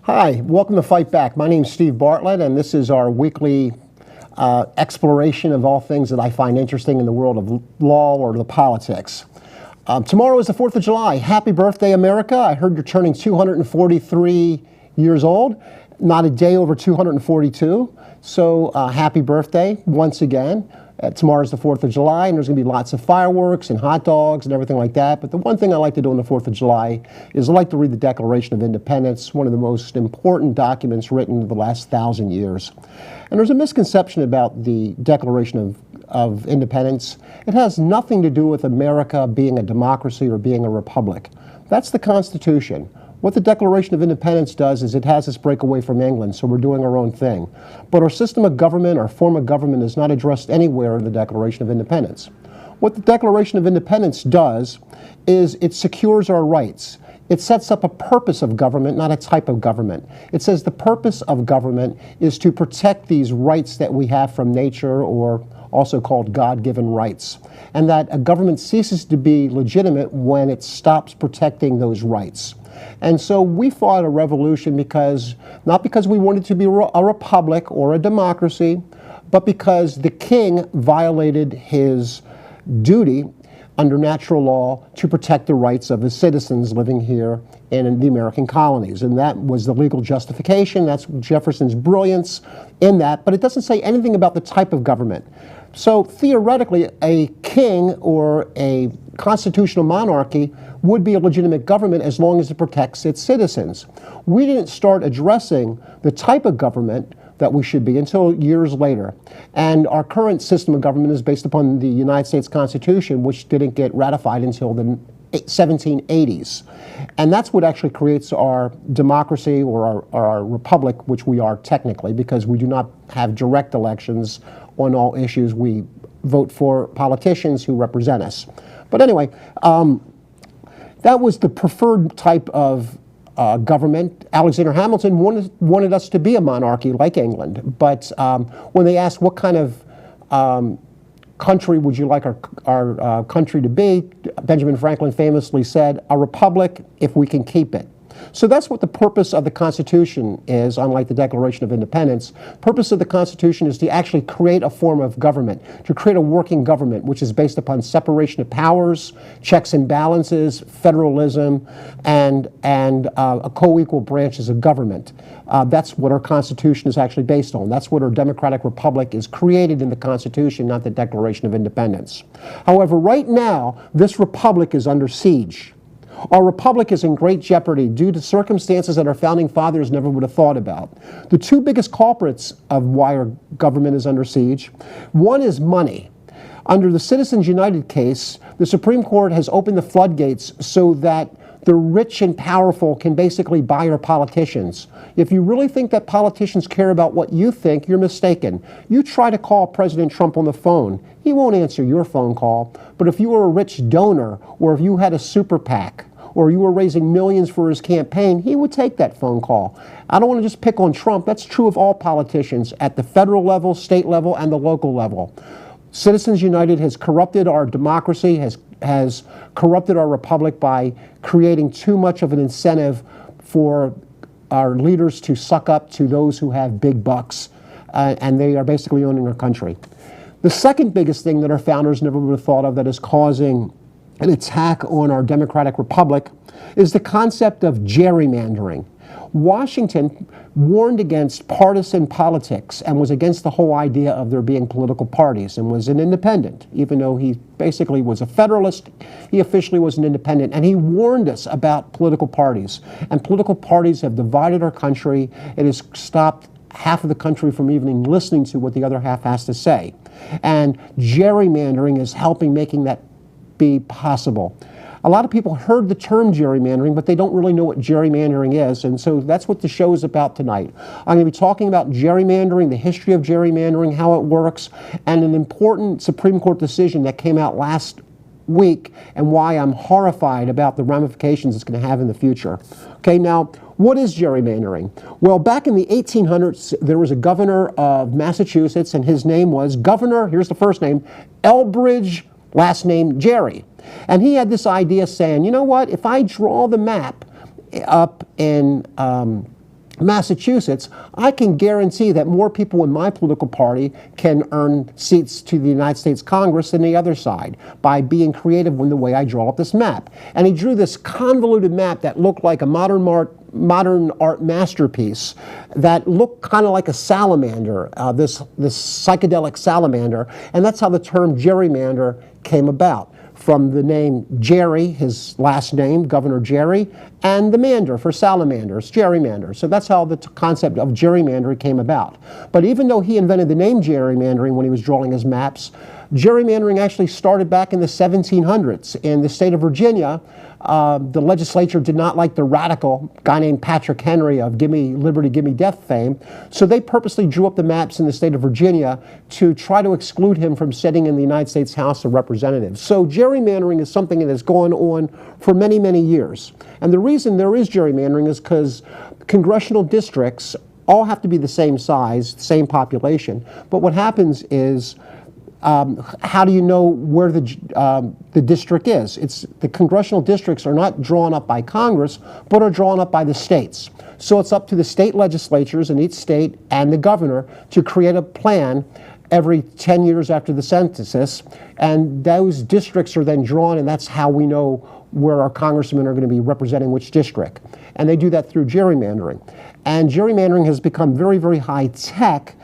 Hi, welcome to Fight Back. My name's Steve Bartlett, and this is our weekly exploration of all things that I find interesting in the world of law or the politics. Tomorrow is the 4th of July. Happy birthday, America. I heard you're turning 243 years old, not a day over 242. So happy birthday once again. Tomorrow's the 4th of July, and there's going to be lots of fireworks and hot dogs and everything like that. But the one thing I like to do on the 4th of July is I like to read the Declaration of Independence, one of the most important documents written in the last 1,000 years. And there's a misconception about the Declaration of Independence. It has nothing to do with America being a democracy or being a republic. That's the Constitution. What the Declaration of Independence does is it has us break away from England, so we're doing our own thing. But our system of government, our form of government, is not addressed anywhere in the Declaration of Independence. What the Declaration of Independence does is it secures our rights. It sets up a purpose of government, not a type of government. It says the purpose of government is to protect these rights that we have from nature, or also called God-given rights, and that a government ceases to be legitimate when it stops protecting those rights. And so we fought a revolution not because we wanted to be a republic or a democracy, but because the king violated his duty under natural law to protect the rights of his citizens living here in the American colonies. And that was the legal justification. That's Jefferson's brilliance in that, but it doesn't say anything about the type of government. So theoretically, a king or a constitutional monarchy would be a legitimate government as long as it protects its citizens. We didn't start addressing the type of government that we should be until years later. And our current system of government is based upon the United States Constitution, which didn't get ratified until the 1780s. And that's what actually creates our democracy or our republic, which we are technically, because we do not have direct elections on all issues. We vote for politicians who represent us. But anyway, that was the preferred type of government. Alexander Hamilton wanted us to be a monarchy like England. But when they asked what kind of country would you like our country to be, Benjamin Franklin famously said, a republic if we can keep it. So that's what the purpose of the Constitution is, unlike the Declaration of Independence. The purpose of the Constitution is to actually create a form of government, to create a working government, which is based upon separation of powers, checks and balances, federalism, and a co-equal branches of government. That's what our Constitution is actually based on. That's what our democratic republic is created in the Constitution, not the Declaration of Independence. However, right now, this republic is under siege. Our republic is in great jeopardy due to circumstances that our founding fathers never would have thought about. The two biggest culprits of why our government is under siege, one is money. Under the Citizens United case, the Supreme Court has opened the floodgates so that the rich and powerful can basically buy our politicians. If you really think that politicians care about what you think, you're mistaken. You try to call President Trump on the phone. He won't answer your phone call. But if you were a rich donor, or if you had a super PAC, or you were raising millions for his campaign, he would take that phone call. I don't want to just pick on Trump. That's true of all politicians at the federal level, state level, and the local level. Citizens United has corrupted our democracy, has corrupted our republic by creating too much of an incentive for our leaders to suck up to those who have big bucks, and they are basically owning our country. The second biggest thing that our founders never would have thought of that is causing an attack on our democratic republic is the concept of gerrymandering. Washington warned against partisan politics and was against the whole idea of there being political parties and was an independent. Even though he basically was a Federalist, he officially was an independent. And he warned us about political parties. And political parties have divided our country. It has stopped half of the country from even listening to what the other half has to say. And gerrymandering is helping making that be possible. A lot of people heard the term gerrymandering, but they don't really know what gerrymandering is, and so that's what the show is about tonight. I'm going to be talking about gerrymandering, the history of gerrymandering, how it works, and an important Supreme Court decision that came out last week and why I'm horrified about the ramifications it's going to have in the future. Okay, now, what is gerrymandering? Well, back in the 1800s, there was a governor of Massachusetts, and his name was Governor, here's the first name, Elbridge, last name Gerry. And he had this idea saying, you know what, if I draw the map up in Massachusetts, I can guarantee that more people in my political party can earn seats to the United States Congress than the other side by being creative in the way I draw up this map. And he drew this convoluted map that looked like a modern art masterpiece that looked kind of like a salamander, this psychedelic salamander, and that's how the term gerrymander came about. From the name Jerry, his last name, Governor Jerry, and the mander for salamanders, gerrymander. So that's how the concept of gerrymandering came about. But even though he invented the name gerrymandering when he was drawing his maps, gerrymandering actually started back in the 1700s. In the state of Virginia, the legislature did not like the radical guy named Patrick Henry of Give Me Liberty, Give Me Death fame, so they purposely drew up the maps in the state of Virginia to try to exclude him from sitting in the United States House of Representatives. So gerrymandering is something that has gone on for many, many years. And the reason there is gerrymandering is because congressional districts all have to be the same size, same population, but what happens is how do you know where the district is? The congressional districts are not drawn up by Congress, but are drawn up by the states. So it's up to the state legislatures in each state and the governor to create a plan every 10 years after the census, and those districts are then drawn, and that's how we know where our congressmen are going to be representing which district. And they do that through gerrymandering. And gerrymandering has become very, very high tech,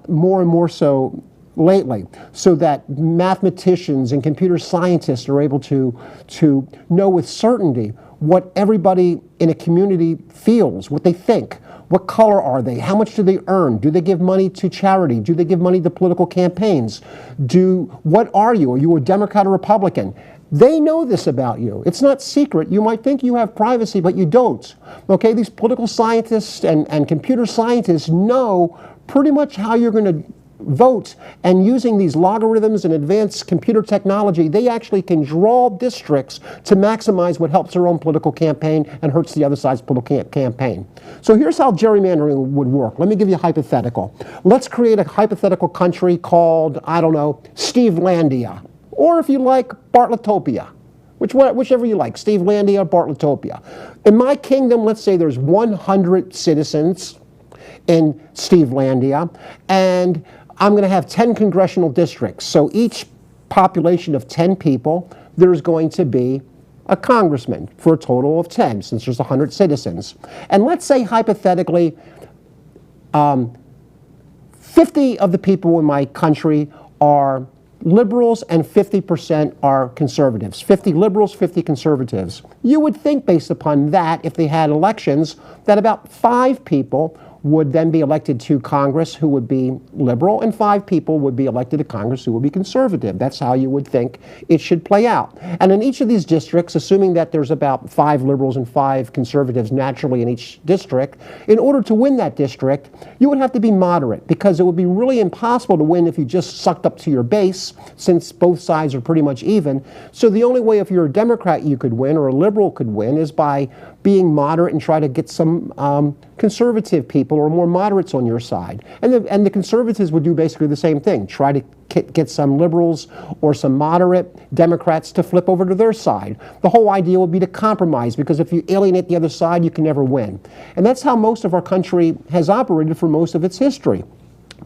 more and more so lately, so that mathematicians and computer scientists are able to know with certainty what everybody in a community feels, what they think. What color are they? How much do they earn? Do they give money to charity? Do they give money to political campaigns? What are you? Are you a Democrat or Republican? They know this about you. It's not secret. You might think you have privacy, but you don't. Okay, these political scientists and computer scientists know pretty much how you're going to vote, and using these logarithms and advanced computer technology, they actually can draw districts to maximize what helps their own political campaign and hurts the other side's political campaign. So here's how gerrymandering would work. Let me give you a hypothetical. Let's create a hypothetical country called, I don't know, Stevelandia, or if you like, Bartlettopia. Whichever you like, Stevelandia or Bartlettopia. In my kingdom, let's say there's 100 citizens in Stevelandia, and I'm going to have 10 congressional districts. So each population of 10 people, there's going to be a congressman for a total of 10, since there's 100 citizens. And let's say hypothetically, 50 of the people in my country are liberals and 50% are conservatives. 50 liberals, 50 conservatives. You would think, based upon that, if they had elections, that about 5 people would then be elected to Congress who would be liberal, and 5 people would be elected to Congress who would be conservative. That's how you would think it should play out. And in each of these districts, assuming that there's about 5 liberals and 5 conservatives naturally in each district, in order to win that district, you would have to be moderate, because it would be really impossible to win if you just sucked up to your base, since both sides are pretty much even. So the only way, if you're a Democrat, you could win, or a liberal could win, is by being moderate and try to get some conservative people or more moderates on your side. And the conservatives would do basically the same thing, try to get some liberals or some moderate Democrats to flip over to their side. The whole idea would be to compromise, because if you alienate the other side, you can never win. And that's how most of our country has operated for most of its history.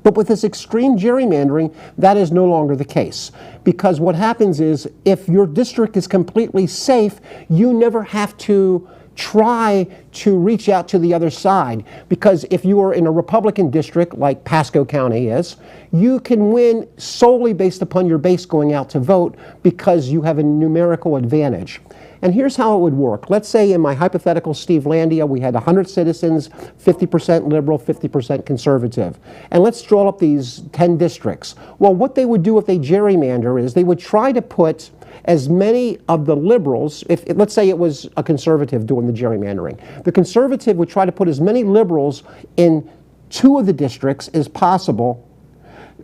But with this extreme gerrymandering, that is no longer the case. Because what happens is, if your district is completely safe, you never have to try to reach out to the other side, because if you are in a Republican district like Pasco County is, you can win solely based upon your base going out to vote, because you have a numerical advantage. And here's how it would work. Let's say in my hypothetical Stevelandia, we had 100 citizens, 50% liberal, 50% conservative. And let's draw up these 10 districts. Well, what they would do if they gerrymander is they would try to put as many of the liberals, let's say it was a conservative doing the gerrymandering, the conservative would try to put as many liberals in 2 of the districts as possible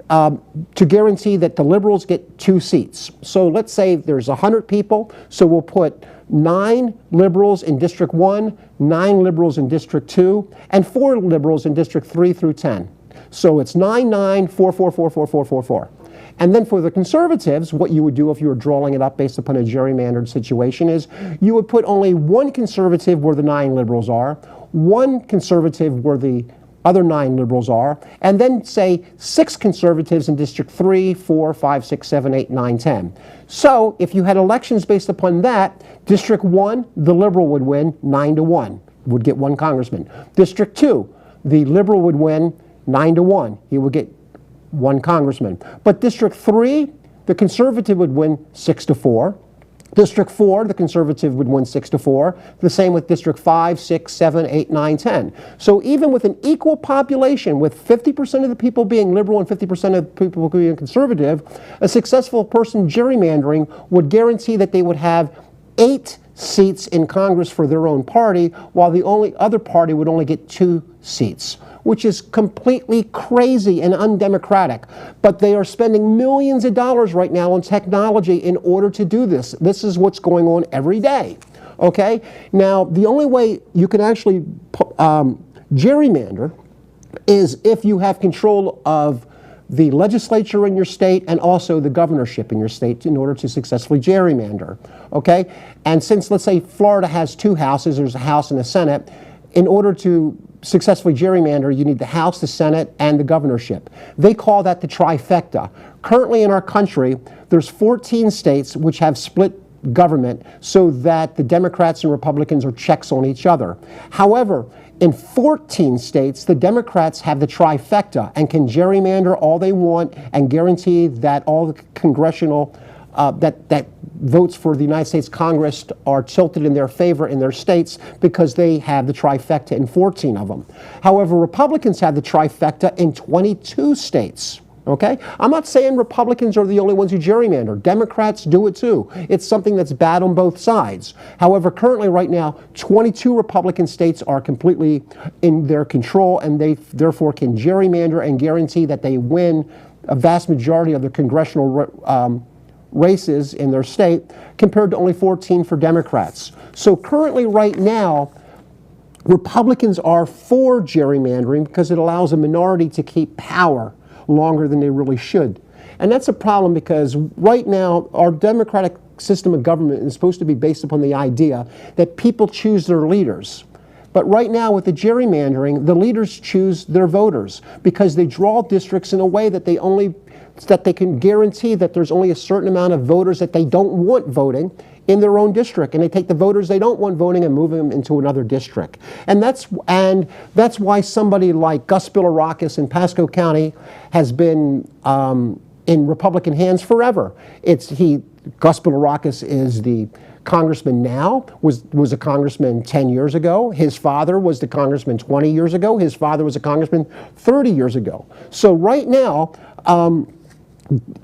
to guarantee that the liberals get 2 seats. So let's say there's 100 people, so we'll put 9 liberals in District 1, 9 liberals in District 2, and 4 liberals in District 3 through 10. So it's 9, 9, 4, 4, 4, 4, 4, 4, 4. And then for the conservatives, what you would do if you were drawing it up based upon a gerrymandered situation is you would put only 1 conservative where the 9 liberals are, 1 conservative where the other 9 liberals are, and then say 6 conservatives in District 3, 4, 5, 6, 7, 8, 9, 10. So if you had elections based upon that, District 1, the liberal would win 9-1, would get 1 congressman. District 2, the liberal would win 9-1, he would get 1 congressman. But District 3, the conservative would win 6-4. District 4, the conservative would win 6-4. The same with District 5, 6, 7, 8, 9, 10. So even with an equal population, with 50% of the people being liberal and 50% of the people being conservative, a successful person gerrymandering would guarantee that they would have 8 seats in Congress for their own party, while the only other party would only get 2 seats, which is completely crazy and undemocratic. But they are spending millions of dollars right now on technology in order to do this. This is what's going on every day. Okay? Now, the only way you can actually gerrymander is if you have control of the legislature in your state and also the governorship in your state in order to successfully gerrymander. Okay? And since, let's say, Florida has 2 houses, there's a House and a Senate, in order to successfully gerrymander, you need the House, the Senate, and the governorship. They call that the trifecta. Currently in our country, there's 14 states which have split government so that the Democrats and Republicans are checks on each other. However, in 14 states, the Democrats have the trifecta and can gerrymander all they want and guarantee that all the congressional that votes for the United States Congress are tilted in their favor in their states because they have the trifecta in 14 of them. However, Republicans have the trifecta in 22 states. Okay? I'm not saying Republicans are the only ones who gerrymander. Democrats do it too. It's something that's bad on both sides. However, currently right now, 22 Republican states are completely in their control, and they therefore can gerrymander and guarantee that they win a vast majority of the congressional races in their state, compared to only 14 for Democrats. So currently right now, Republicans are for gerrymandering because it allows a minority to keep power longer than they really should. And that's a problem because right now our democratic system of government is supposed to be based upon the idea that people choose their leaders. But right now with the gerrymandering, the leaders choose their voters because they draw districts in a way that they can guarantee that there's only a certain amount of voters that they don't want voting in their own district, and they take the voters they don't want voting and move them into another district. And that's why somebody like Gus Bilirakis in Pasco County has been in Republican hands forever. Gus Bilirakis is the congressman now, was a congressman 10 years ago. His father was the congressman 20 years ago. His father was a congressman 30 years ago. So right now,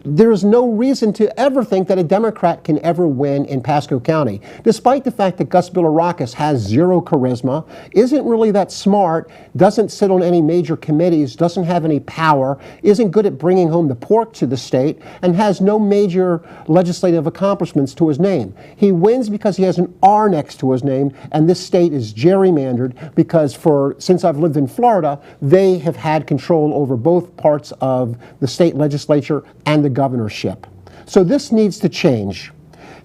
there's no reason to ever think that a Democrat can ever win in Pasco County, despite the fact that Gus Bilirakis has 0 charisma, isn't really that smart, doesn't sit on any major committees, doesn't have any power, isn't good at bringing home the pork to the state, and has no major legislative accomplishments to his name. He wins because he has an R next to his name, and this state is gerrymandered because since I've lived in Florida, they have had control over both parts of the state legislature and the governorship. So this needs to change.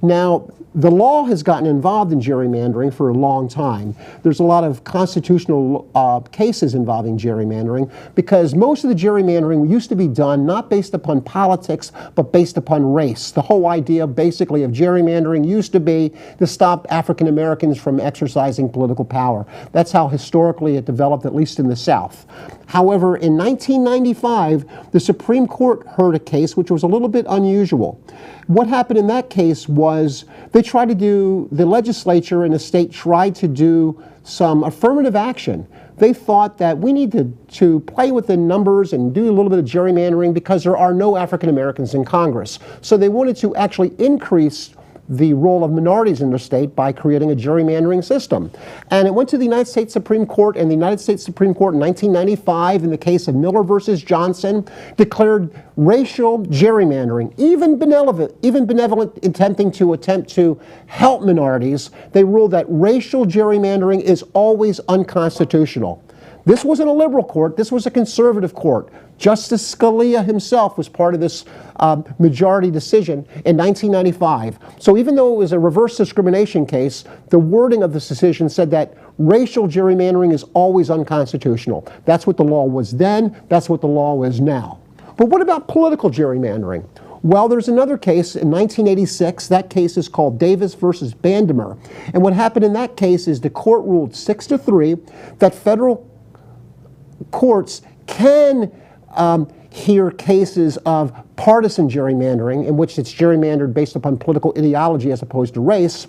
Now, the law has gotten involved in gerrymandering for a long time. There's a lot of constitutional cases involving gerrymandering because most of the gerrymandering used to be done not based upon politics, but based upon race. The whole idea basically of gerrymandering used to be to stop African Americans from exercising political power. That's how historically it developed, at least in the South. However, in 1995, the Supreme Court heard a case which was a little bit unusual. What happened in that case was the legislature in the state tried to do some affirmative action. They thought that we need to play with the numbers and do a little bit of gerrymandering because there are no African Americans in Congress. So they wanted to actually increase the role of minorities in the state by creating a gerrymandering system. And it went to the United States Supreme Court, and the United States Supreme Court in 1995, in the case of Miller versus Johnson, declared racial gerrymandering, even benevolent attempt to help minorities. They ruled that racial gerrymandering is always unconstitutional. This wasn't a liberal court, this was a conservative court. Justice Scalia himself was part of this majority decision in 1995. So even though it was a reverse discrimination case, the wording of this decision said that racial gerrymandering is always unconstitutional. That's what the law was then, that's what the law is now. But what about political gerrymandering? Well, there's another case in 1986. That case is called Davis versus Bandemer. And what happened in that case is the court ruled 6-3 that federal courts can hear cases of partisan gerrymandering, in which it's gerrymandered based upon political ideology as opposed to race.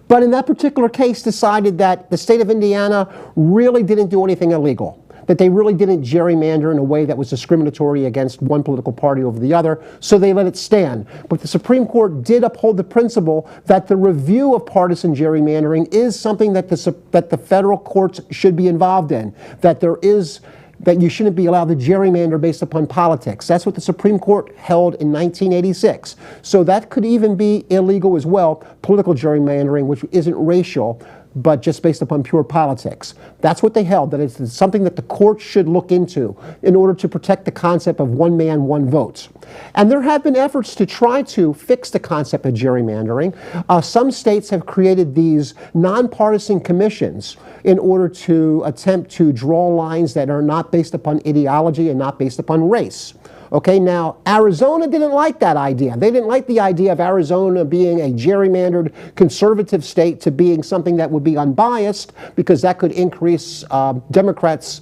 But in that particular case decided that the state of Indiana really didn't do anything illegal, that they really didn't gerrymander in a way that was discriminatory against one political party over the other, so they let it stand. But the Supreme Court did uphold the principle that the review of partisan gerrymandering is something that the federal courts should be involved in, that you shouldn't be allowed to gerrymander based upon politics. That's what the Supreme Court held in 1986. So that could even be illegal as well, political gerrymandering, which isn't racial, but just based upon pure politics. That's what they held, that it's something that the court should look into in order to protect the concept of one man, one vote. And there have been efforts to try to fix the concept of gerrymandering. Some states have created these nonpartisan commissions in order to attempt to draw lines that are not based upon ideology and not based upon race. Okay, now Arizona didn't like that idea. They didn't like the idea of Arizona being a gerrymandered conservative state to being something that would be unbiased, because that could increase Democrats'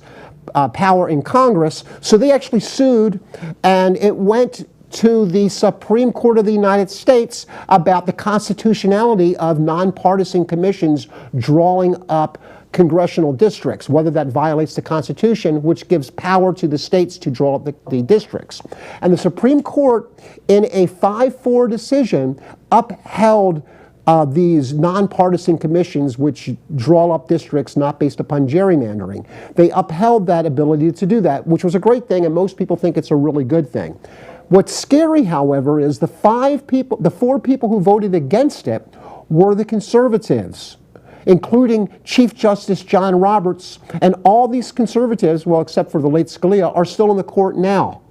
power in Congress. So they actually sued, and it went to the Supreme Court of the United States about the constitutionality of nonpartisan commissions drawing up congressional districts, whether that violates the Constitution, which gives power to the states to draw up the districts. And the Supreme Court, in a 5-4 decision, upheld these nonpartisan commissions which draw up districts not based upon gerrymandering. They upheld that ability to do that, which was a great thing, and most people think it's a really good thing. What's scary, however, is the 4 people who voted against it were the conservatives, including Chief Justice John Roberts, and all these conservatives, well, except for the late Scalia, are still in the court now.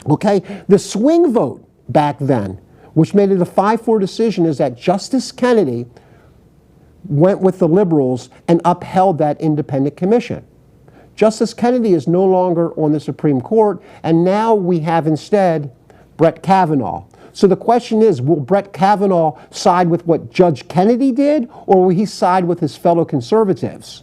Okay? The swing vote back then, which made it a 5-4 decision, is that Justice Kennedy went with the liberals and upheld that independent commission. Justice Kennedy is no longer on the Supreme Court, and now we have instead Brett Kavanaugh. So the question is, will Brett Kavanaugh side with what Judge Kennedy did, or will he side with his fellow conservatives?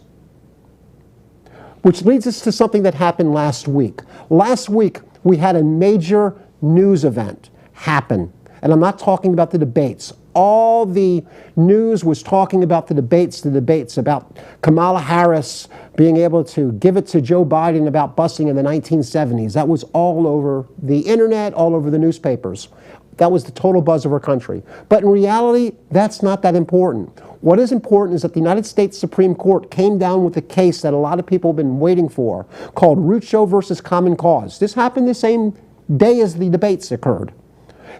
Which leads us to something that happened last week. Last week, we had a major news event happen. And I'm not talking about the debates. All the news was talking about the debates about Kamala Harris being able to give it to Joe Biden about busing in the 1970s. That was all over the internet, all over the newspapers. That was the total buzz of our country. But in reality, that's not that important. What is important is that the United States Supreme Court came down with a case that a lot of people have been waiting for, called Ruch versus Common Cause. This happened the same day as the debates occurred.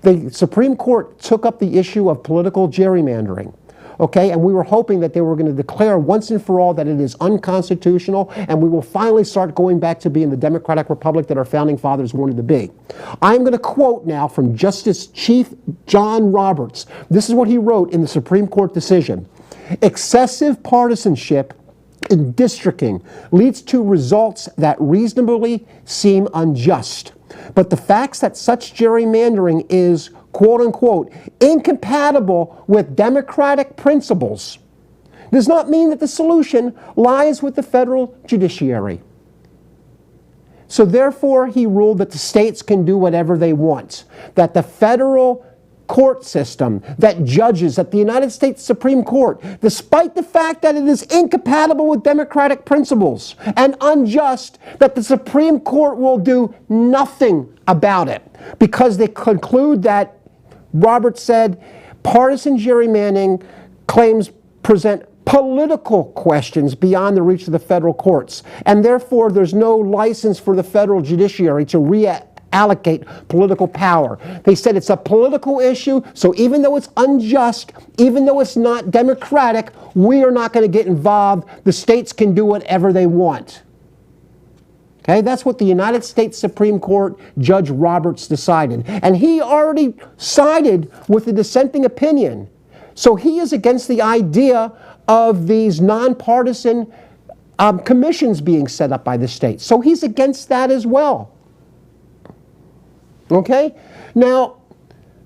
The Supreme Court took up the issue of political gerrymandering. Okay, and we were hoping that they were going to declare once and for all that it is unconstitutional, and we will finally start going back to being the democratic republic that our founding fathers wanted to be. I'm going to quote now from Justice Chief John Roberts. This is what he wrote in the Supreme Court decision. Excessive partisanship in districting leads to results that reasonably seem unjust. But the facts that such gerrymandering is, quote unquote, incompatible with democratic principles does not mean that the solution lies with the federal judiciary. So therefore, he ruled that the states can do whatever they want, that the federal court system, that judges, that the United States Supreme Court, despite the fact that it is incompatible with democratic principles and unjust, that the Supreme Court will do nothing about it, because they conclude that, Roberts said, partisan gerrymandering claims present political questions beyond the reach of the federal courts, and therefore there's no license for the federal judiciary to allocate political power. They said it's a political issue, so even though it's unjust, even though it's not democratic, we are not going to get involved. The states can do whatever they want. Okay, that's what the United States Supreme Court Judge Roberts decided. And he already sided with the dissenting opinion So he is against the idea of these nonpartisan commissions being set up by the states. So he's against that as well. Okay? Now,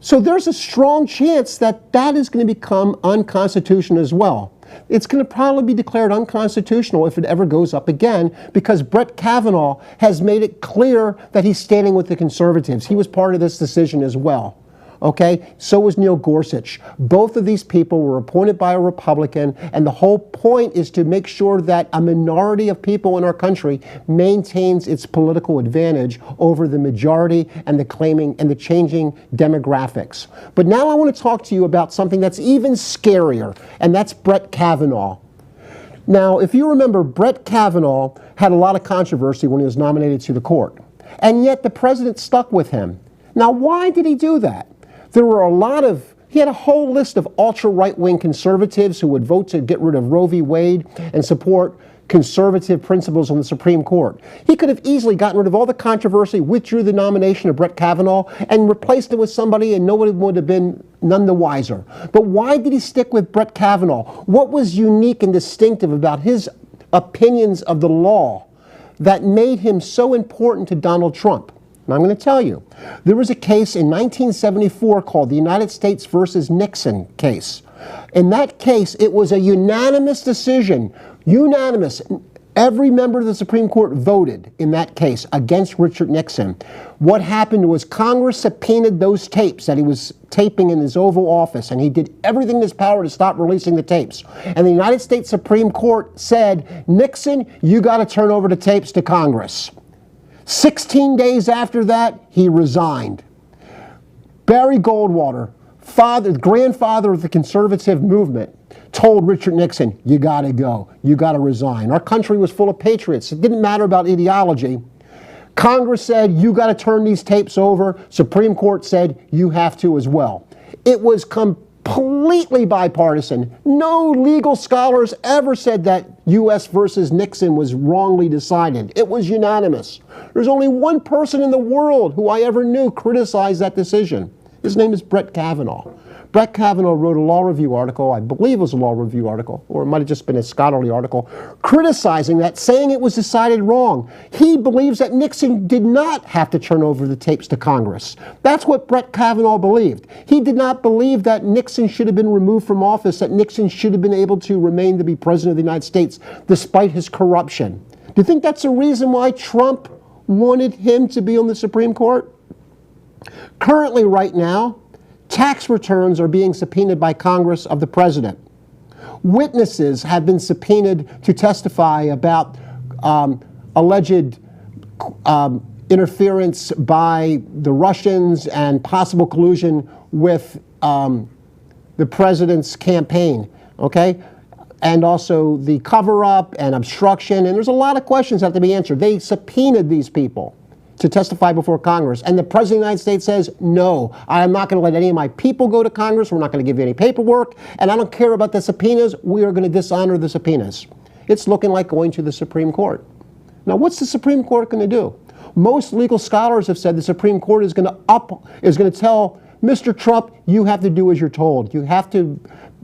so there's a strong chance that that is going to become unconstitutional as well. It's going to probably be declared unconstitutional if it ever goes up again, because Brett Kavanaugh has made it clear that he's standing with the conservatives. He was part of this decision as well. Okay, so was Neil Gorsuch. Both of these people were appointed by a Republican, and the whole point is to make sure that a minority of people in our country maintains its political advantage over the majority and the changing demographics. But now I want to talk to you about something that's even scarier, and that's Brett Kavanaugh. Now, if you remember, Brett Kavanaugh had a lot of controversy when he was nominated to the court, and yet the president stuck with him. Now, why did he do that? There were he had a whole list of ultra-right-wing conservatives who would vote to get rid of Roe v. Wade and support conservative principles on the Supreme Court. He could have easily gotten rid of all the controversy, withdrew the nomination of Brett Kavanaugh, and replaced it with somebody, and nobody would have been none the wiser. But why did he stick with Brett Kavanaugh? What was unique and distinctive about his opinions of the law that made him so important to Donald Trump? And I'm going to tell you, there was a case in 1974 called the United States versus Nixon case. In that case, it was a unanimous decision, unanimous. Every member of the Supreme Court voted in that case against Richard Nixon. What happened was Congress subpoenaed those tapes that he was taping in his Oval Office, and he did everything in his power to stop releasing the tapes. And the United States Supreme Court said, Nixon, you got to turn over the tapes to Congress. 16 days after that, he resigned. Barry Goldwater, grandfather of the conservative movement, told Richard Nixon, you got to go, you got to resign. Our country was full of patriots. It didn't matter about ideology. Congress said, you got to turn these tapes over. Supreme Court said, you have to as well. It was completely bipartisan. No legal scholars ever said that U.S. versus Nixon was wrongly decided. It was unanimous. There's only one person in the world who I ever knew criticized that decision. His name is Brett Kavanaugh. Brett Kavanaugh wrote a law review article, I believe it was a law review article, or it might have just been a scholarly article, criticizing that, saying it was decided wrong. He believes that Nixon did not have to turn over the tapes to Congress. That's what Brett Kavanaugh believed. He did not believe that Nixon should have been removed from office, that Nixon should have been able to remain to be president of the United States despite his corruption. Do you think that's the reason why Trump wanted him to be on the Supreme Court? Currently, right now, tax returns are being subpoenaed by Congress of the president. Witnesses have been subpoenaed to testify about alleged interference by the Russians and possible collusion with the president's campaign, okay? And also the cover-up and obstruction, and there's a lot of questions that have to be answered. They subpoenaed these people to testify before Congress. And the President of the United States says, no, I am not going to let any of my people go to Congress. We're not going to give you any paperwork. And I don't care about the subpoenas. We are going to dishonor the subpoenas. It's looking like going to the Supreme Court. Now, what's the Supreme Court going to do? Most legal scholars have said the Supreme Court is going to tell Mr. Trump, you have to do as you're told. You have to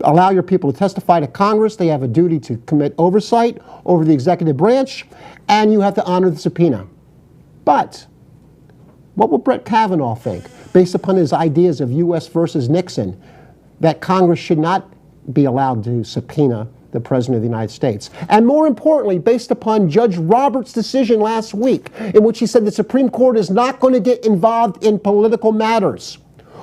allow your people to testify to Congress. They have a duty to commit oversight over the executive branch, and you have to honor the subpoena. But what will Brett Kavanaugh think, based upon his ideas of U.S. versus Nixon, that Congress should not be allowed to subpoena the President of the United States? And more importantly, based upon Judge Roberts' decision last week, in which he said the Supreme Court is not going to get involved in political matters.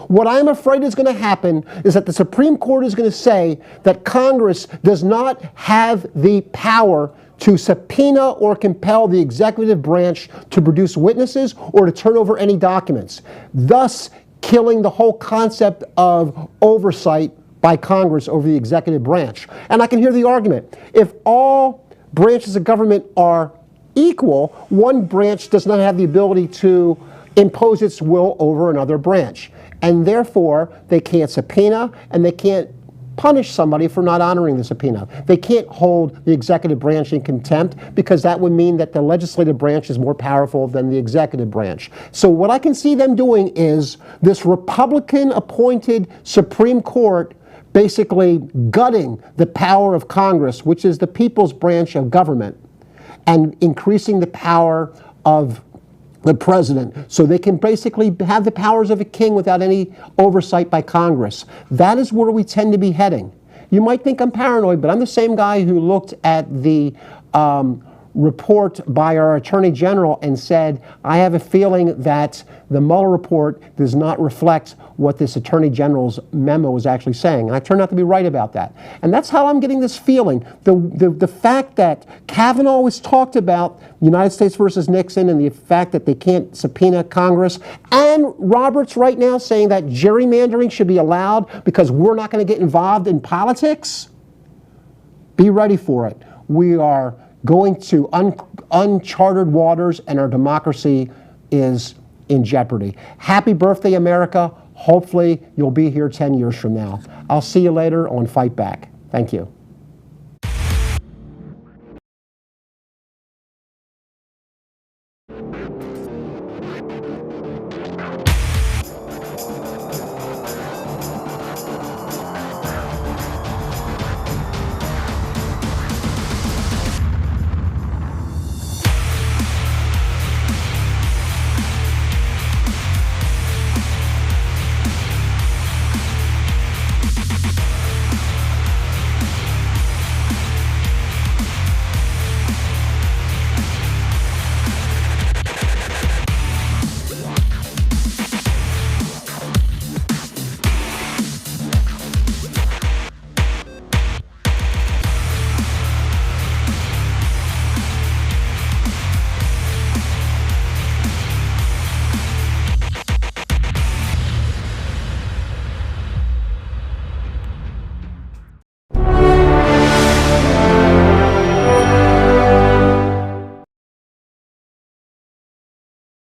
What I'm afraid is going to happen is that the Supreme Court is going to say that Congress does not have the power to subpoena or compel the executive branch to produce witnesses or to turn over any documents, thus killing the whole concept of oversight by Congress over the executive branch. And I can hear the argument. If all branches of government are equal, one branch does not have the ability to impose its will over another branch. And therefore, they can't subpoena and they can't punish somebody for not honoring the subpoena. They can't hold the executive branch in contempt because that would mean that the legislative branch is more powerful than the executive branch. So what I can see them doing is this Republican-appointed Supreme Court basically gutting the power of Congress, which is the people's branch of government, and increasing the power of the president, so they can basically have the powers of a king without any oversight by Congress. That is where we tend to be heading. You might think I'm paranoid, but I'm the same guy who looked at the report by our Attorney General and said, I have a feeling that the Mueller report does not reflect what this Attorney General's memo was actually saying. And I turned out to be right about that. And that's how I'm getting this feeling. The fact that Kavanaugh always talked about United States versus Nixon and the fact that they can't subpoena Congress, and Roberts right now saying that gerrymandering should be allowed because we're not going to get involved in politics, be ready for it. We are going to uncharted waters, and our democracy is in jeopardy. Happy birthday, America. Hopefully you'll be here 10 years from now. I'll see you later on Fight Back. Thank you.